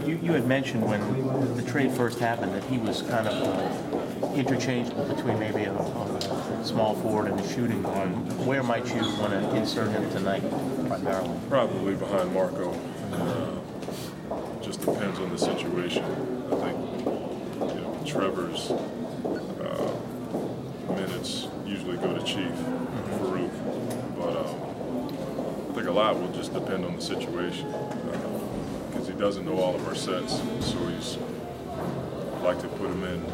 You had mentioned when the trade first happened that he was kind of interchangeable between maybe a small forward and a shooting guard. Where might you want to insert him tonight, primarily? Probably behind Marco. Just depends on the situation. I think Trevor's minutes usually go to Chief, Farouk, but I think a lot will just depend on the situation. Because he doesn't know all of our sets, so I'd like to put him in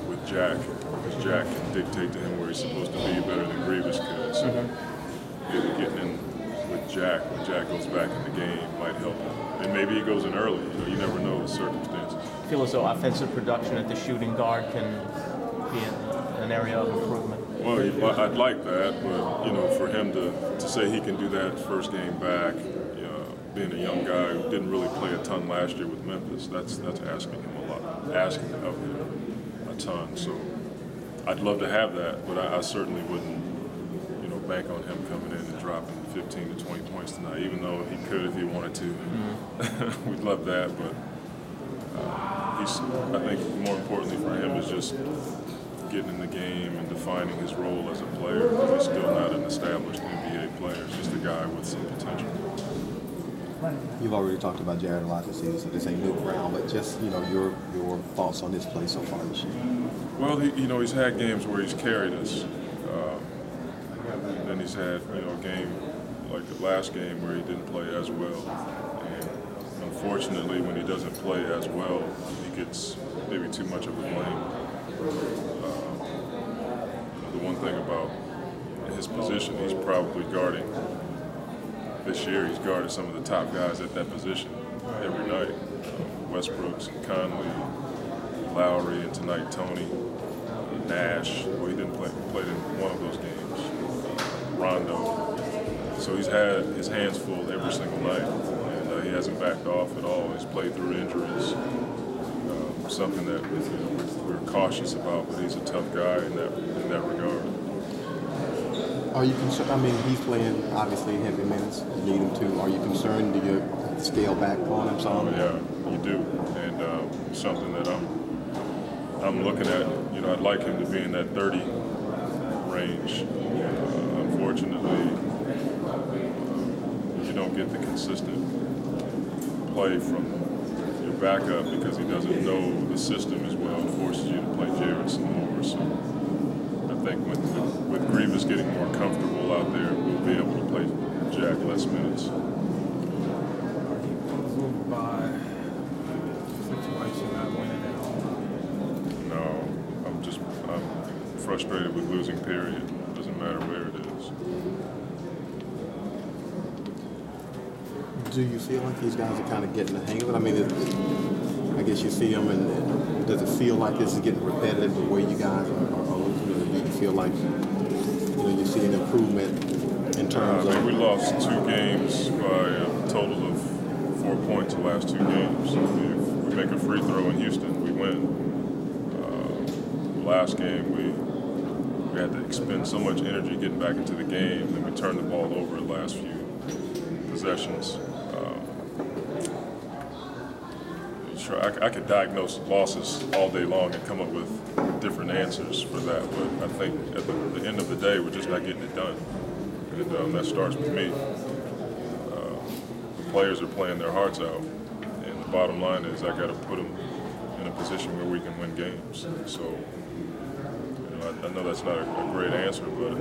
with Jack, because Jack can dictate to him where he's supposed to be better than Grievous could. So maybe getting in with Jack when Jack goes back in the game might help him. And maybe he goes in early. You never know the circumstances. I feel as though offensive production at the shooting guard can be an area of improvement. Well, I'd like that, but for him to say he can do that first game back, being a young guy who didn't really play a ton last year with Memphis, that's asking him a lot, asking of him a ton. So I'd love to have that, but I certainly wouldn't, bank on him coming in and dropping 15 to 20 points tonight, even though he could if he wanted to. We'd love that, but I think more importantly for him is just getting in the game and defining his role as a player. He's still not an established NBA player. He's just a guy with some potential. You've already talked about Jared a lot this season, so this ain't new ground, but just, your thoughts on this play so far this year. Well, he's had games where he's carried us. And then he's had, a game like the last game where he didn't play as well. And unfortunately, when he doesn't play as well, he gets maybe too much of the blame. The one thing about his position, he's probably guarding. This year, he's guarded some of the top guys at that position every night. Westbrooks, Conley, Lowry, and tonight Tony, Nash. Well, he didn't played in one of those games. Rondo. So he's had his hands full every single night, and he hasn't backed off at all. He's played through injuries, something that we're cautious about, but he's a tough guy in that regard. Are you concerned? I mean, he's playing obviously heavy minutes. You need him to. Are you concerned? Do you scale back on him some? Yeah, you do, and something that I'm looking at. I'd like him to be in that 30 range. Unfortunately, you don't get the consistent play from your backup because he doesn't know the system as well and forces you to play Jared some more. So I think with Grievous getting more comfortable out there, we'll be able to play Jack less minutes. By situation not winning at all. No, I'm frustrated with losing, period. Doesn't matter where it is. Do you feel like these guys are kind of getting the hang of it? I mean, I guess you see them, and does it feel like this is getting repetitive the way you guys are losing? Or do you feel like you see an improvement in terms of? We lost 2 games by a total of 4 points the last 2 games. If we make a free throw in Houston, we win. Last game, we had to expend so much energy getting back into the game, and we turned the ball over the last few possessions. I could diagnose losses all day long and come up with different answers for that, but I think at the end of the day, we're just not getting it done. And that starts with me. The players are playing their hearts out, and the bottom line is I got to put them in a position where we can win games. So I know that's not a great answer, but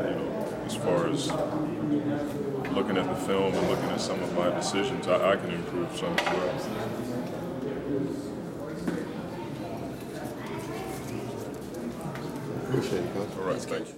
as far as looking at the film and looking at some of my decisions, I can improve some as well. Appreciate it, Coach. All right, thanks.